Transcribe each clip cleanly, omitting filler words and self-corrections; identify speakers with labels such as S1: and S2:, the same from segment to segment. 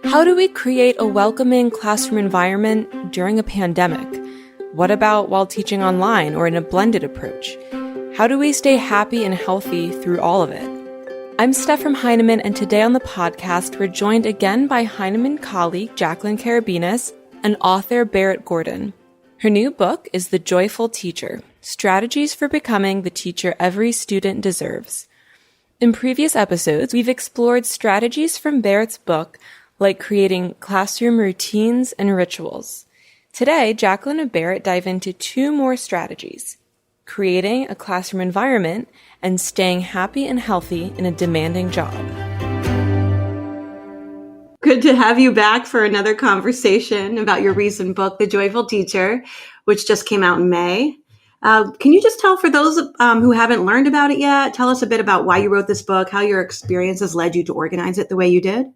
S1: How do we create a welcoming classroom environment during a pandemic? What about while teaching online or in a blended approach? How do we stay happy and healthy through all of it? I'm Steph from Heinemann, and today on the podcast, we're joined again by Heinemann colleague Jaclyn Karabinas and author Berit Gordon. Her new book is The Joyful Teacher: Strategies for Becoming the Teacher Every Student Deserves. In previous episodes, we've explored strategies from Berit's book, like creating classroom routines and rituals. Today, Jaclyn and Berit dive into two more strategies: creating a classroom environment and staying happy and healthy in a demanding job.
S2: Good to have you back for another conversation about your recent book, The Joyful Teacher, which just came out in May. Can you just tell, for those who haven't learned about it yet, tell us a bit about why you wrote this book, how your experiences led you to organize it the way you did?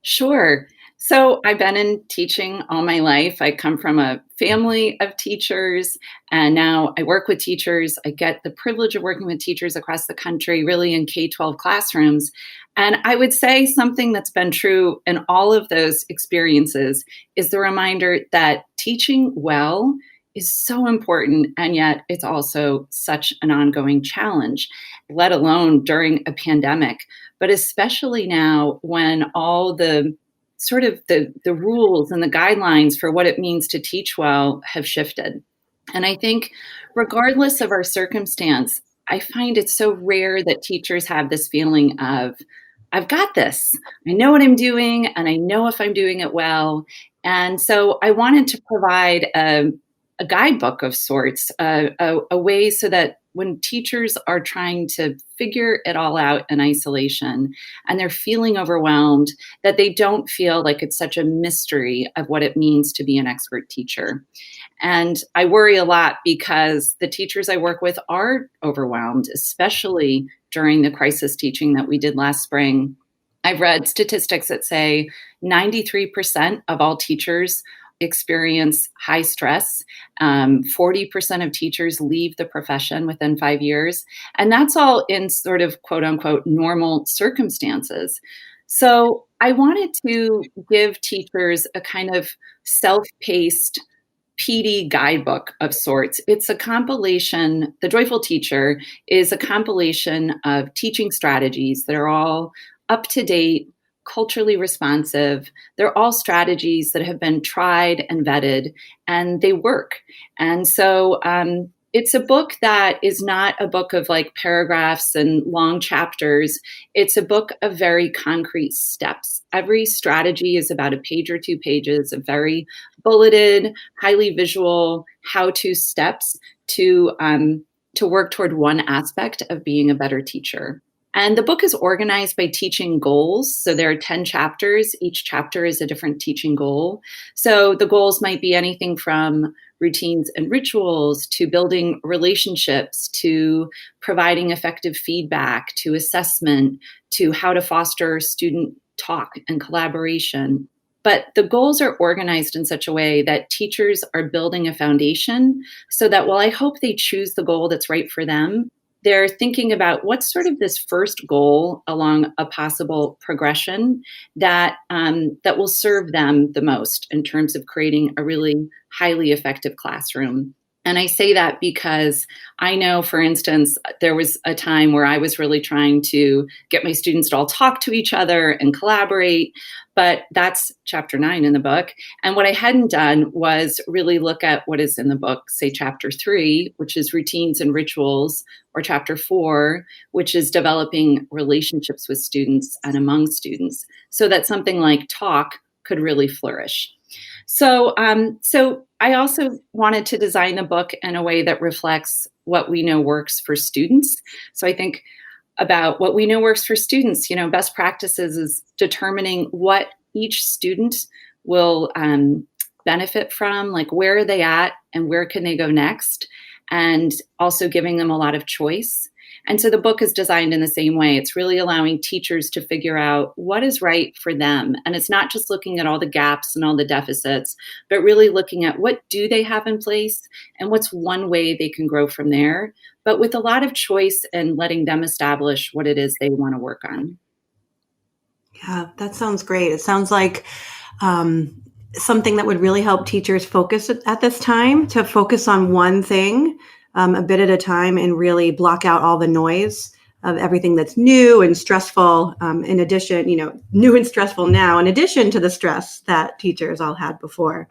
S3: Sure. So I've been in teaching all my life. I come from a family of teachers, and now I work with teachers. I get the privilege of working with teachers across the country, really in K-12 classrooms. And I would say something that's been true in all of those experiences is the reminder that teaching well is so important, and yet it's also such an ongoing challenge, let alone during a pandemic, but especially now when all the sort of the rules and the guidelines for what it means to teach well have shifted. And I think regardless of our circumstance, I find it so rare that teachers have this feeling of, I've got this. I know what I'm doing, and I know if I'm doing it well. And so I wanted to provide a guidebook of sorts, a way so that when teachers are trying to figure it all out in isolation and they're feeling overwhelmed, that they don't feel like it's such a mystery of what it means to be an expert teacher. And I worry a lot because the teachers I work with are overwhelmed, especially during the crisis teaching that we did last spring. I've read statistics that say 93% of all teachers experience high stress. 40% of teachers leave the profession within 5 years. And that's all in sort of quote unquote normal circumstances. So I wanted to give teachers a kind of self-paced PD guidebook of sorts. It's a compilation. The Joyful Teacher is a compilation of teaching strategies that are all up to date, culturally responsive. They're all strategies that have been tried and vetted, and they work. And so it's a book that is not a book of like paragraphs and long chapters. It's a book of very concrete steps. Every strategy is about a page or 2 pages of very bulleted, highly visual how-to steps to work toward one aspect of being a better teacher. And the book is organized by teaching goals. So there are 10 chapters. Each chapter is a different teaching goal. So the goals might be anything from routines and rituals to building relationships, to providing effective feedback, to assessment, to how to foster student talk and collaboration. But the goals are organized in such a way that teachers are building a foundation so that while I hope they choose the goal that's right for them, they're thinking about what's sort of this first goal along a possible progression that will serve them the most in terms of creating a really highly effective classroom. And I say that because I know, for instance, there was a time where I was really trying to get my students to all talk to each other and collaborate, but that's chapter 9 in the book. And what I hadn't done was really look at what is in the book, say chapter 3, which is routines and rituals, or chapter 4, which is developing relationships with students and among students, so that something like talk could really flourish. So I also wanted to design the book in a way that reflects what we know works for students. So I think about what we know works for students. Best practices is determining what each student will benefit from, like where are they at and where can they go next, and also giving them a lot of choice. And so the book is designed in the same way. It's really allowing teachers to figure out what is right for them. And it's not just looking at all the gaps and all the deficits, but really looking at what do they have in place and what's one way they can grow from there, but with a lot of choice and letting them establish what it is they want to work on.
S2: Yeah, that sounds great. It sounds like something that would really help teachers focus at this time, to focus on one thing a bit at a time and really block out all the noise of everything that's new and stressful. In addition, new and stressful now, in addition to the stress that teachers all had before.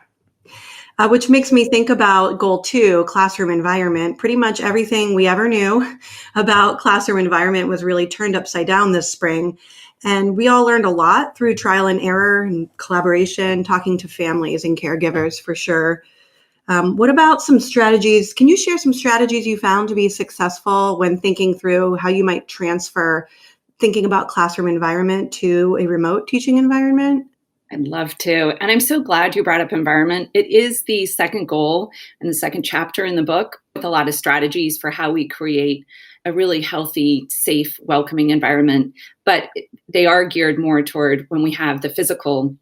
S2: Which makes me think about goal 2, classroom environment. Pretty much everything we ever knew about classroom environment was really turned upside down this spring. And we all learned a lot through trial and error and collaboration, talking to families and caregivers for sure. What about some strategies? Can you share some strategies you found to be successful when thinking through how you might transfer thinking about classroom environment to a remote teaching environment?
S3: I'd love to. And I'm so glad you brought up environment. It is the second goal and the second chapter in the book, with a lot of strategies for how we create a really healthy, safe, welcoming environment. But they are geared more toward when we have the physical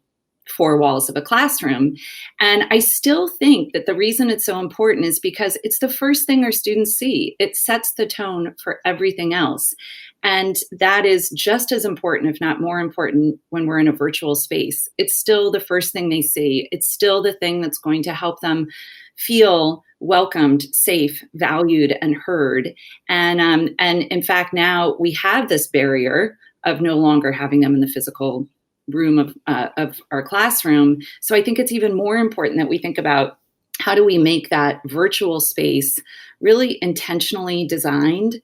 S3: 4 walls of a classroom. And I still think that the reason it's so important is because it's the first thing our students see. It sets the tone for everything else. And that is just as important, if not more important, when we're in a virtual space. It's still the first thing they see. It's still the thing that's going to help them feel welcomed, safe, valued, and heard. And in fact, now we have this barrier of no longer having them in the physical room of our classroom. So I think it's even more important that we think about how do we make that virtual space really intentionally designed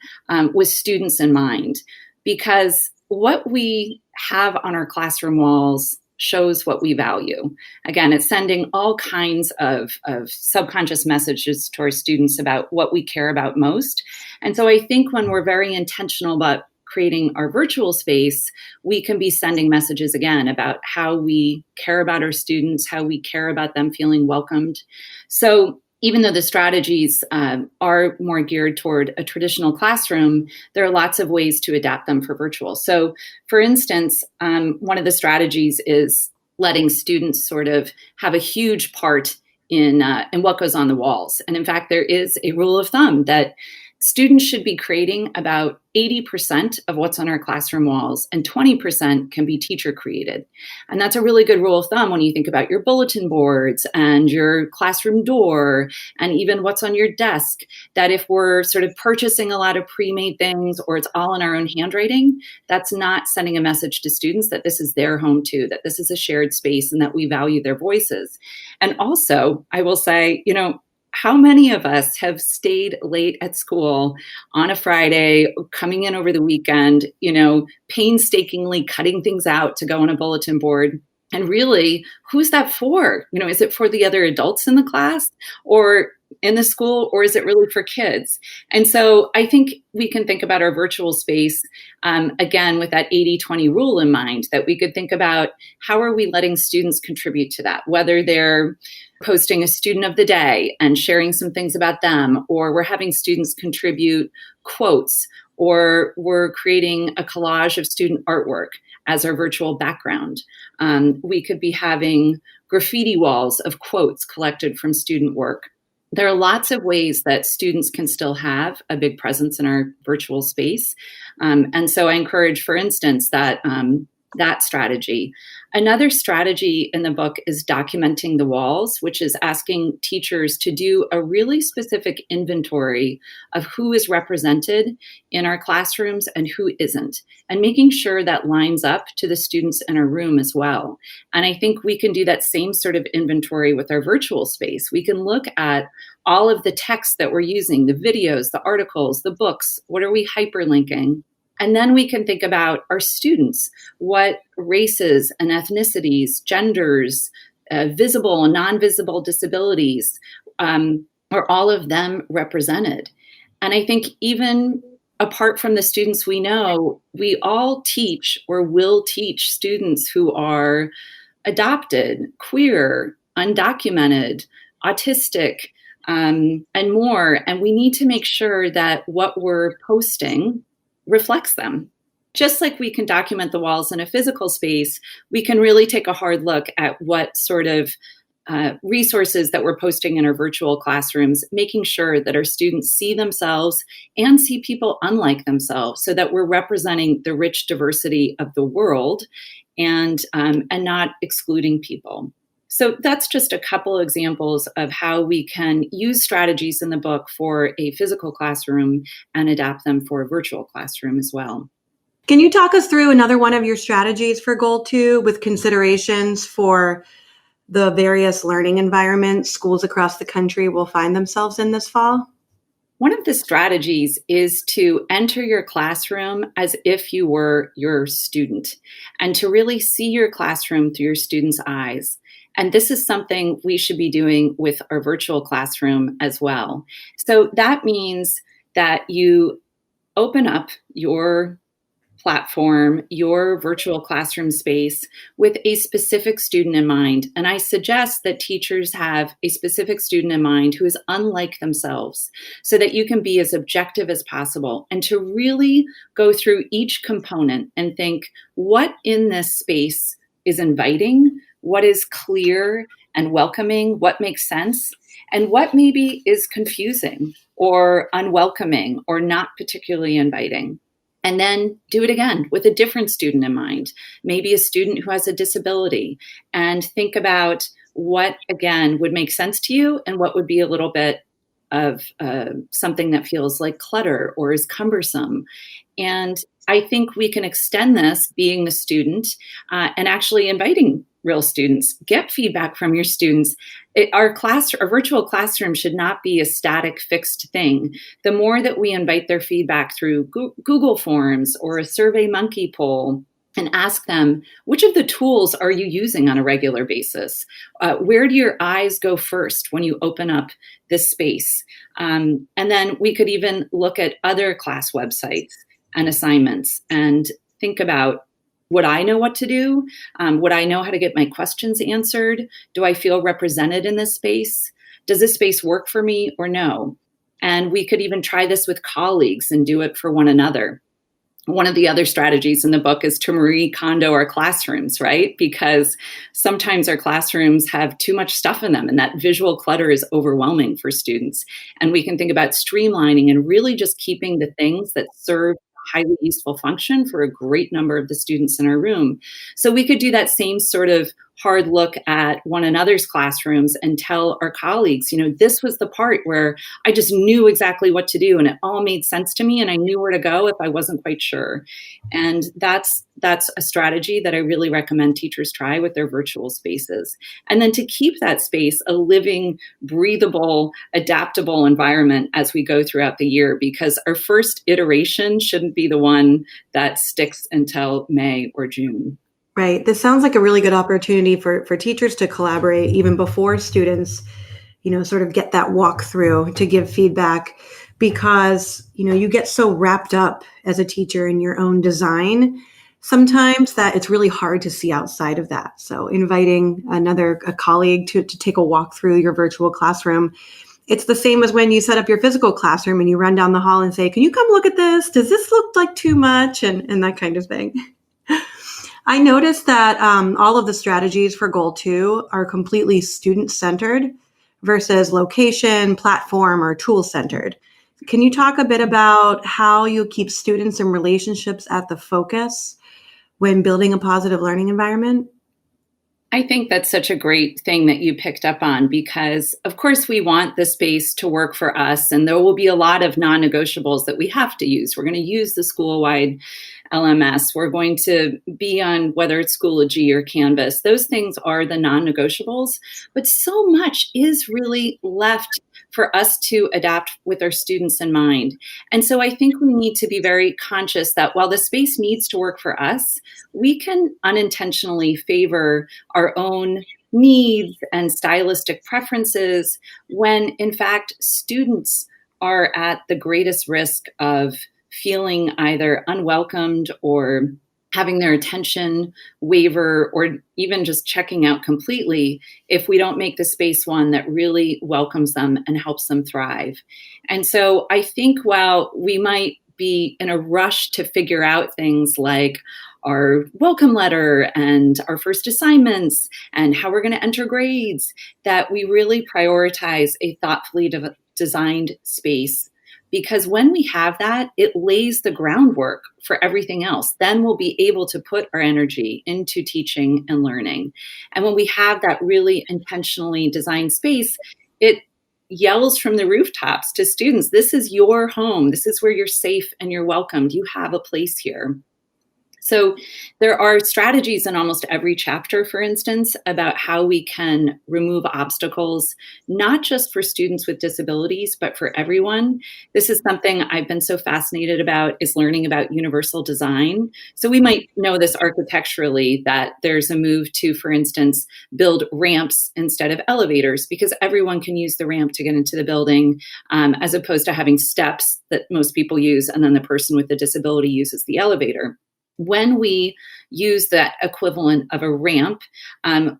S3: with students in mind? Because what we have on our classroom walls shows what we value. Again, it's sending all kinds of subconscious messages to our students about what we care about most. And so I think when we're very intentional about creating our virtual space, we can be sending messages again about how we care about our students, how we care about them feeling welcomed. So even though the strategies are more geared toward a traditional classroom, there are lots of ways to adapt them for virtual. So for instance, one of the strategies is letting students sort of have a huge part in what goes on the walls. And in fact, there is a rule of thumb that students should be creating about 80% of what's on our classroom walls, and 20% can be teacher created. And that's a really good rule of thumb when you think about your bulletin boards and your classroom door and even what's on your desk, that if we're sort of purchasing a lot of pre-made things or it's all in our own handwriting, that's not sending a message to students that this is their home too, that this is a shared space and that we value their voices. And also, I will say, how many of us have stayed late at school on a Friday, coming in over the weekend, painstakingly cutting things out to go on a bulletin board? And really, who's that for? Is it for the other adults in the class or in the school, or is it really for kids? And so I think we can think about our virtual space, again, with that 80-20 rule in mind, that we could think about how are we letting students contribute to that, whether they're posting a student of the day and sharing some things about them, or we're having students contribute quotes, or we're creating a collage of student artwork as our virtual background. We could be having graffiti walls of quotes collected from student work. There are lots of ways that students can still have a big presence in our virtual space. And so I encourage, for instance, that strategy. Another strategy in the book is documenting the walls, which is asking teachers to do a really specific inventory of who is represented in our classrooms and who isn't, and making sure that lines up to the students in our room as well. And I think we can do that same sort of inventory with our virtual space. We can look at all of the text that we're using, the videos, the articles, the books. What are we hyperlinking? And then we can think about our students, what races and ethnicities, genders, visible and non-visible disabilities, are all of them represented. And I think even apart from the students we know, we all teach or will teach students who are adopted, queer, undocumented, autistic, and more. And we need to make sure that what we're posting reflects them. Just like we can document the walls in a physical space, we can really take a hard look at what sort of resources that we're posting in our virtual classrooms, making sure that our students see themselves and see people unlike themselves, so that we're representing the rich diversity of the world and not excluding people. So that's just a couple examples of how we can use strategies in the book for a physical classroom and adapt them for a virtual classroom as well.
S2: Can you talk us through another one of your strategies for Goal 2 with considerations for the various learning environments schools across the country will find themselves in this fall?
S3: One of the strategies is to enter your classroom as if you were your student, and to really see your classroom through your students' eyes. And this is something we should be doing with our virtual classroom as well. So that means that you open up your platform, your virtual classroom space, with a specific student in mind. And I suggest that teachers have a specific student in mind who is unlike themselves, so that you can be as objective as possible and to really go through each component and think, what in this space is inviting, what is clear and welcoming, what makes sense, and what maybe is confusing or unwelcoming or not particularly inviting. And then do it again with a different student in mind, maybe a student who has a disability, and think about what, again, would make sense to you and what would be a little bit of something that feels like clutter or is cumbersome. And I think we can extend this, being the student, and actually inviting real students. Get feedback from your students. Our virtual classroom should not be a static, fixed thing. The more that we invite their feedback through Google Forms or a SurveyMonkey poll, and ask them, which of the tools are you using on a regular basis? Where do your eyes go first when you open up this space? And then we could even look at other class websites and assignments and think about, would I know what to do? Would I know how to get my questions answered? Do I feel represented in this space? Does this space work for me or no? And we could even try this with colleagues and do it for one another. One of the other strategies in the book is to Marie Kondo our classrooms, right? Because sometimes our classrooms have too much stuff in them, and that visual clutter is overwhelming for students. And we can think about streamlining and really just keeping the things that serve highly useful function for a great number of the students in our room. So we could do that same sort of hard look at one another's classrooms and tell our colleagues, this was the part where I just knew exactly what to do and it all made sense to me and I knew where to go if I wasn't quite sure. And that's a strategy that I really recommend teachers try with their virtual spaces. And then to keep that space a living, breathable, adaptable environment as we go throughout the year, because our first iteration shouldn't be the one that sticks until May or June.
S2: Right. This sounds like a really good opportunity for teachers to collaborate even before students, sort of get that walkthrough to give feedback, because, you get so wrapped up as a teacher in your own design sometimes that it's really hard to see outside of that. So inviting a colleague to take a walk through your virtual classroom. It's the same as when you set up your physical classroom and you run down the hall and say, can you come look at this? Does this look like too much? And that kind of thing. I noticed that all of the strategies for Goal 2 are completely student-centered versus location, platform, or tool-centered. Can you talk a bit about how you keep students and relationships at the focus when building a positive learning environment?
S3: I think that's such a great thing that you picked up on, because of course we want the space to work for us, and there will be a lot of non-negotiables that we have to use. We're going to use the school-wide LMS. We're going to be on, whether it's Schoology or Canvas. Those things are the non-negotiables, but so much is really left for us to adapt with our students in mind. And so I think we need to be very conscious that while the space needs to work for us, we can unintentionally favor our own needs and stylistic preferences when, in fact, students are at the greatest risk of feeling either unwelcomed or having their attention waver, or even just checking out completely if we don't make the space one that really welcomes them and helps them thrive. And so I think while we might be in a rush to figure out things like, our welcome letter and our first assignments and how we're going to enter grades, that we really prioritize a thoughtfully designed space. Because when we have that, it lays the groundwork for everything else. Then we'll be able to put our energy into teaching and learning. And when we have that really intentionally designed space, it yells from the rooftops to students, this is your home. This is where you're safe and you're welcomed. You have a place here. So there are strategies in almost every chapter, for instance, about how we can remove obstacles, not just for students with disabilities, but for everyone. This is something I've been so fascinated about, is learning about universal design. So we might know this architecturally, that there's a move to, for instance, build ramps instead of elevators, because everyone can use the ramp to get into the building, as opposed to having steps that most people use, and then the person with the disability uses the elevator. When we use that equivalent of a ramp,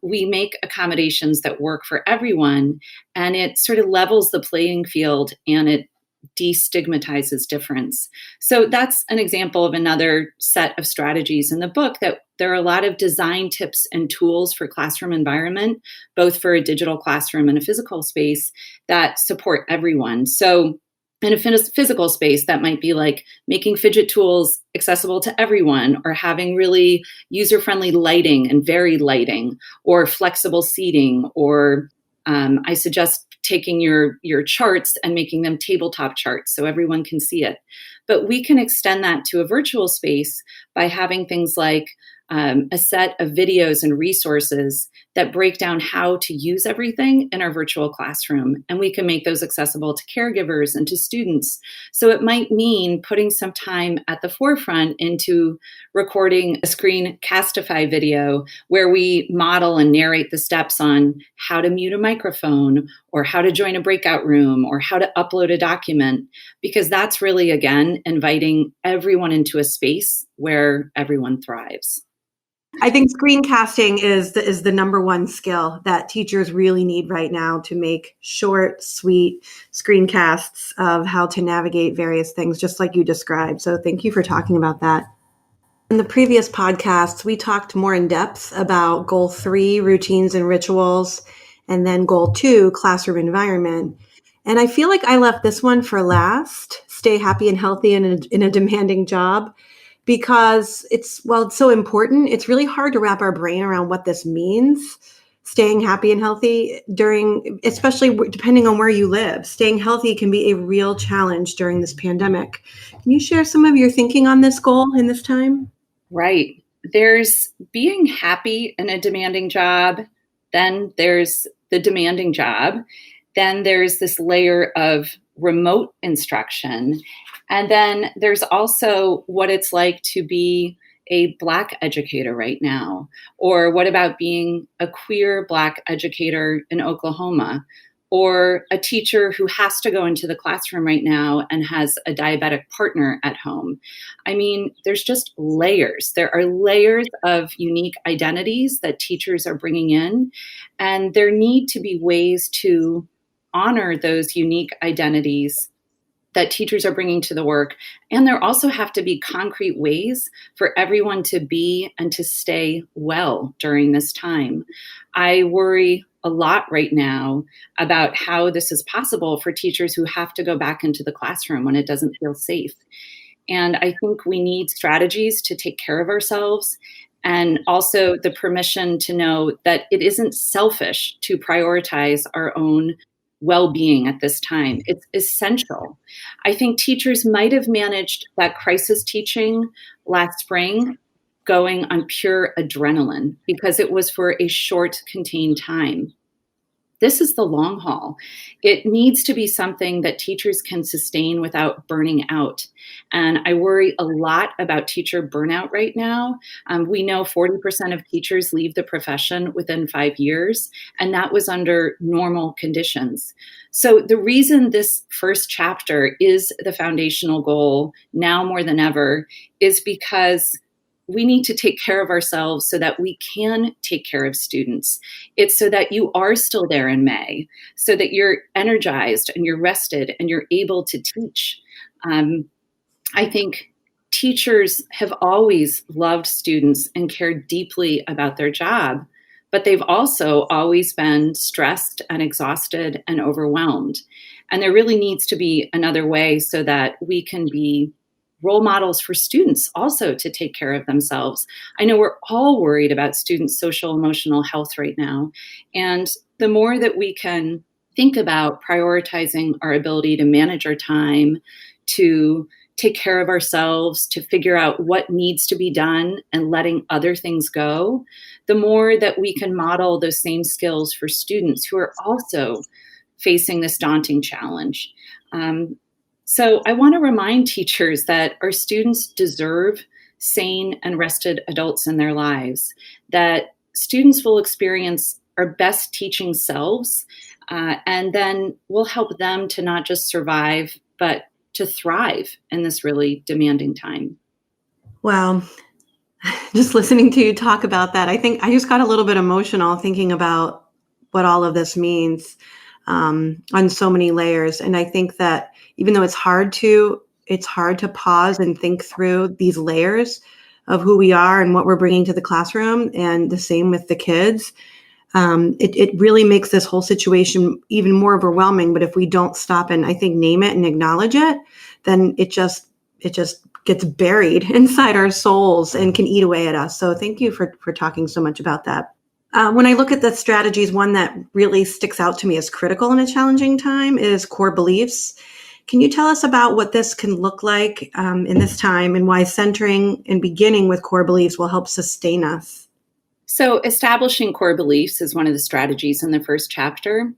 S3: we make accommodations that work for everyone, and it sort of levels the playing field and it destigmatizes difference. So that's an example of another set of strategies in the book, that there are a lot of design tips and tools for classroom environment, both for a digital classroom and a physical space, that support everyone. So in a physical space, that might be like making fidget tools accessible to everyone, or having really user-friendly lighting and varied lighting, or flexible seating, or I suggest taking your charts and making them tabletop charts so everyone can see it. But we can extend that to a virtual space by having things like a set of videos and resources that break down how to use everything in our virtual classroom. And we can make those accessible to caregivers and to students. So it might mean putting some time at the forefront into recording a Screencastify video where we model and narrate the steps on how to mute a microphone, or how to join a breakout room, or how to upload a document, because that's really, again, inviting everyone into a space where everyone thrives.
S2: I think screencasting is the number one skill that teachers really need right now, to make short, sweet screencasts of how to navigate various things, just like you described. So thank you for talking about that. In the previous podcasts, we talked more in depth about goal 3, routines and rituals, and then goal 2, classroom environment. And I feel like I left this one for last, stay happy and healthy in a demanding job, because it's so important. It's really hard to wrap our brain around what this means, staying happy and healthy especially depending on where you live. Staying healthy can be a real challenge during this pandemic. Can you share some of your thinking on this goal in this time?
S3: Right. There's being happy in a demanding job. Then there's the demanding job. Then there's this layer of remote instruction. And then there's also what it's like to be a Black educator right now. Or what about being a queer Black educator in Oklahoma? Or a teacher who has to go into the classroom right now and has a diabetic partner at home. I mean, there's just layers. There are layers of unique identities that teachers are bringing in, and there need to be ways to honor those unique identities that teachers are bringing to the work. And there also have to be concrete ways for everyone to be and to stay well during this time. I worry a lot right now about how this is possible for teachers who have to go back into the classroom when it doesn't feel safe. And I think we need strategies to take care of ourselves, and also the permission to know that it isn't selfish to prioritize our own well-being at this time. It's essential. I think teachers might have managed that crisis teaching last spring going on pure adrenaline because it was for a short, contained time. This is the long haul. It needs to be something that teachers can sustain without burning out. And I worry a lot about teacher burnout right now. We know 40% of teachers leave the profession within 5 years, and that was under normal conditions. So the reason this first chapter is the foundational goal now more than ever is because we need to take care of ourselves so that we can take care of students. It's so that you are still there in May, so that you're energized and you're rested and you're able to teach. I think teachers have always loved students and cared deeply about their job, but they've also always been stressed and exhausted and overwhelmed. And there really needs to be another way so that we can be role models for students also to take care of themselves. I know we're all worried about students' social emotional health right now. And the more that we can think about prioritizing our ability to manage our time, to take care of ourselves, to figure out what needs to be done and letting other things go, the more that we can model those same skills for students who are also facing this daunting challenge. So I want to remind teachers that our students deserve sane and rested adults in their lives, that students will experience our best teaching selves, and then we'll help them to not just survive, but to thrive in this really demanding time.
S2: Wow. Just listening to you talk about that, I think I just got a little bit emotional thinking about what all of this means on so many layers. And I think that even though it's hard to pause and think through these layers of who we are and what we're bringing to the classroom, and the same with the kids. It really makes this whole situation even more overwhelming. But if we don't stop and I think name it and acknowledge it, then it just gets buried inside our souls and can eat away at us. So thank you for talking so much about that. When I look at the strategies, one that really sticks out to me as critical in a challenging time is core beliefs. Can you tell us about what this can look like in this time, and why centering and beginning with core beliefs will help sustain us?
S3: So establishing core beliefs is one of the strategies in the first chapter.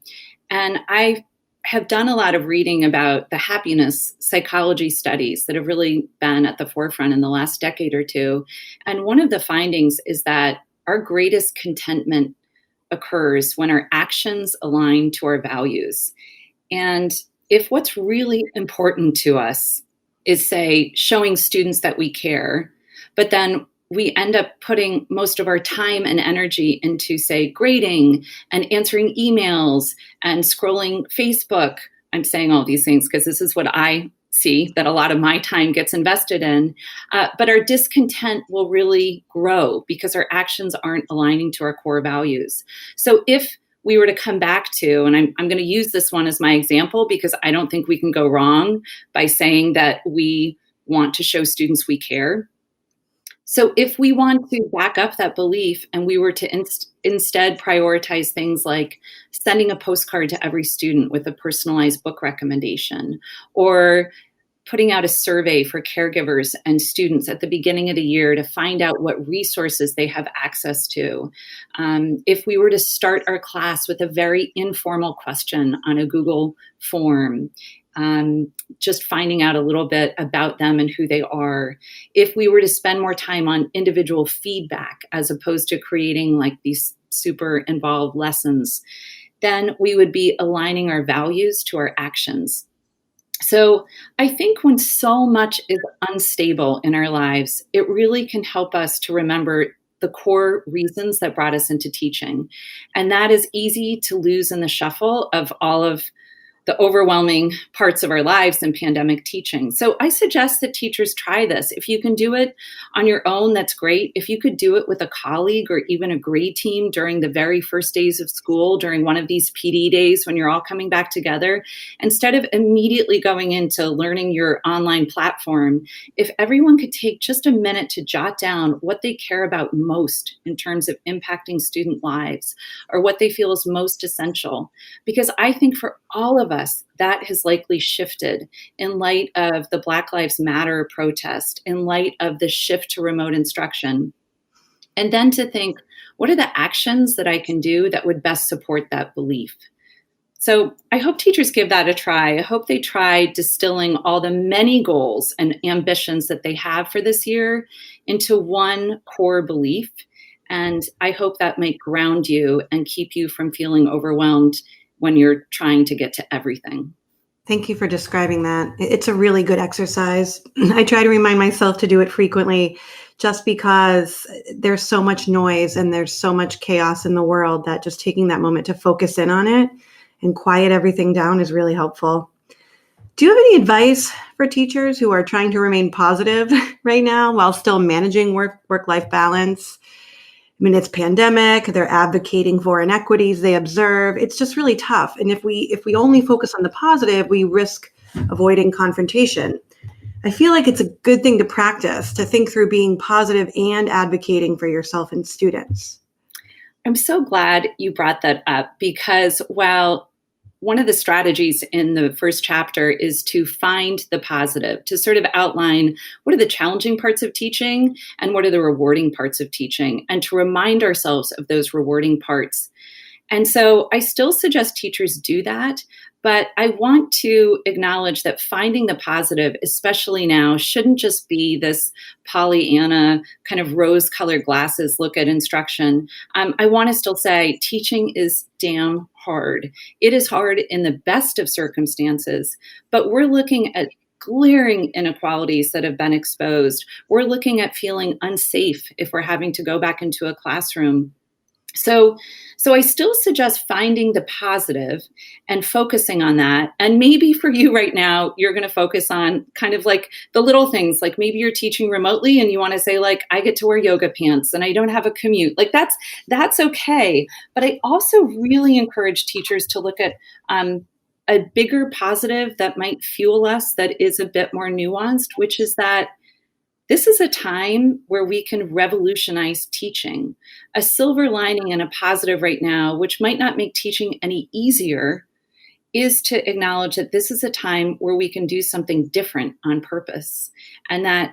S3: And I have done a lot of reading about the happiness psychology studies that have really been at the forefront in the last decade or two. And one of the findings is that our greatest contentment occurs when our actions align to our values. And if what's really important to us is, say, showing students that we care, but then we end up putting most of our time and energy into, say, grading and answering emails and scrolling Facebook. I'm saying all these things because this is what I see that a lot of my time gets invested in. But our discontent will really grow because our actions aren't aligning to our core values. So if we were to come back to, and I'm going to use this one as my example because I don't think we can go wrong by saying that we want to show students we care. So if we want to back up that belief and we were to instead prioritize things like sending a postcard to every student with a personalized book recommendation, or putting out a survey for caregivers and students at the beginning of the year to find out what resources they have access to. If we were to start our class with a very informal question on a Google form, just finding out a little bit about them and who they are. If we were to spend more time on individual feedback as opposed to creating like these super involved lessons, then we would be aligning our values to our actions. So I think when so much is unstable in our lives, it really can help us to remember the core reasons that brought us into teaching. And that is easy to lose in the shuffle of all of the overwhelming parts of our lives in pandemic teaching. So I suggest that teachers try this. If you can do it on your own, that's great. If you could do it with a colleague or even a grade team during the very first days of school, during one of these PD days when you're all coming back together, instead of immediately going into learning your online platform, if everyone could take just a minute to jot down what they care about most in terms of impacting student lives, or what they feel is most essential. Because I think for all of us, that has likely shifted in light of the Black Lives Matter protest, in light of the shift to remote instruction. And then to think, what are the actions that I can do that would best support that belief? So I hope teachers give that a try. I hope they try distilling all the many goals and ambitions that they have for this year into one core belief. And I hope that might ground you and keep you from feeling overwhelmed when you're trying to get to everything.
S2: Thank you for describing that. It's a really good exercise. I try to remind myself to do it frequently just because there's so much noise and there's so much chaos in the world that just taking that moment to focus in on it and quiet everything down is really helpful. Do you have any advice for teachers who are trying to remain positive right now while still managing work-life balance? I mean, it's pandemic, they're advocating for inequities they observe. It's just really tough. And if we only focus on the positive, we risk avoiding confrontation. I feel like it's a good thing to practice, to think through being positive and advocating for yourself and students.
S3: I'm so glad you brought that up, because while one of the strategies in the first chapter is to find the positive, to sort of outline what are the challenging parts of teaching and what are the rewarding parts of teaching, and to remind ourselves of those rewarding parts. And so I still suggest teachers do that, but I want to acknowledge that finding the positive, especially now, shouldn't just be this Pollyanna kind of rose-colored glasses look at instruction. I want to still say teaching is damn hard. It is hard in the best of circumstances, but we're looking at glaring inequalities that have been exposed. We're looking at feeling unsafe if we're having to go back into a classroom. So I still suggest finding the positive and focusing on that. And maybe for you right now, you're going to focus on kind of like the little things, like maybe you're teaching remotely and you want to say, like, I get to wear yoga pants and I don't have a commute. Like that's okay. But I also really encourage teachers to look at a bigger positive that might fuel us, that is a bit more nuanced, which is that this is a time where we can revolutionize teaching. A silver lining and a positive right now, which might not make teaching any easier, is to acknowledge that this is a time where we can do something different on purpose, and that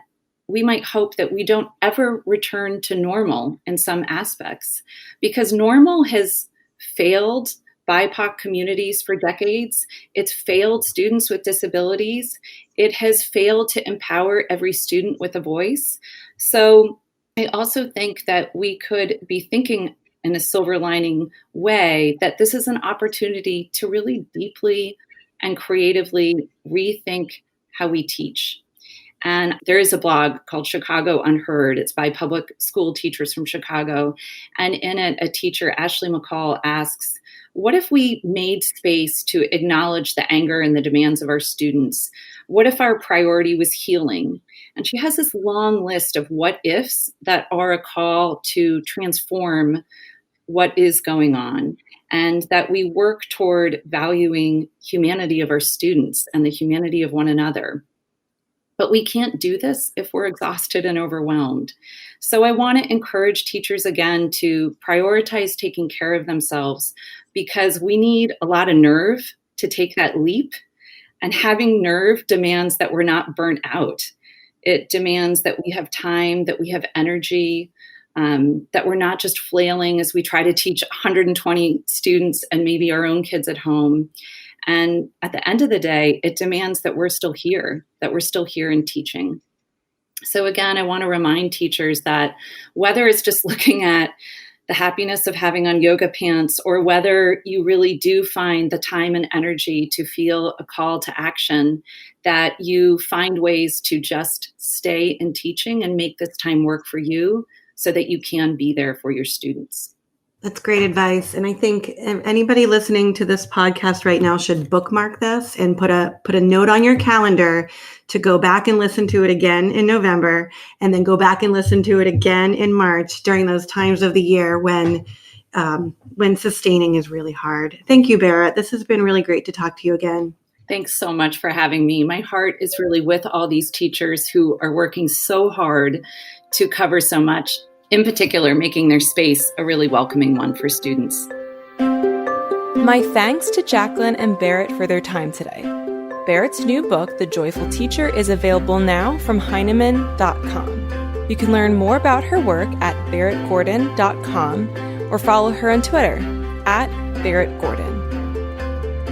S3: we might hope that we don't ever return to normal in some aspects, because normal has failed BIPOC communities for decades. It's failed students with disabilities. It has failed to empower every student with a voice. So I also think that we could be thinking in a silver lining way that this is an opportunity to really deeply and creatively rethink how we teach. And there is a blog called Chicago Unheard. It's by public school teachers from Chicago. And in it, a teacher, Ashley McCall, asks, what if we made space to acknowledge the anger and the demands of our students? What if our priority was healing? And she has this long list of what ifs that are a call to transform what is going on, and that we work toward valuing humanity of our students and the humanity of one another. But we can't do this if we're exhausted and overwhelmed. So I want to encourage teachers again to prioritize taking care of themselves, because we need a lot of nerve to take that leap. And having nerve demands that we're not burnt out. It demands that we have time, that we have energy, that we're not just flailing as we try to teach 120 students and maybe our own kids at home. And at the end of the day, it demands that we're still here in teaching. So again, I want to remind teachers that whether it's just looking at the happiness of having on yoga pants, or whether you really do find the time and energy to feel a call to action, that you find ways to just stay in teaching and make this time work for you so that you can be there for your students.
S2: That's great advice. And I think anybody listening to this podcast right now should bookmark this and put a note on your calendar to go back and listen to it again in November, and then go back and listen to it again in March, during those times of the year when sustaining is really hard. Thank you, Berit. This has been really great to talk to you again.
S3: Thanks so much for having me. My heart is really with all these teachers who are working so hard to cover so much, in particular, making their space a really welcoming one for students.
S1: My thanks to Jaclyn and Berit for their time today. Berit's new book, The Joyful Teacher, is available now from Heinemann.com. You can learn more about her work at beritgordon.com or follow her on Twitter at Berit Gordon.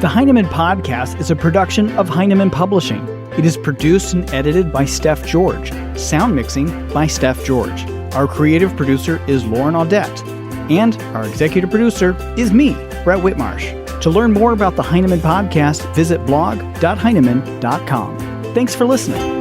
S4: The Heinemann Podcast is a production of Heinemann Publishing. It is produced and edited by Steph George. Sound mixing by Steph George. Our creative producer is Lauren Audette. And our executive producer is me, Brett Whitmarsh. To learn more about the Heinemann Podcast, visit blog.heinemann.com. Thanks for listening.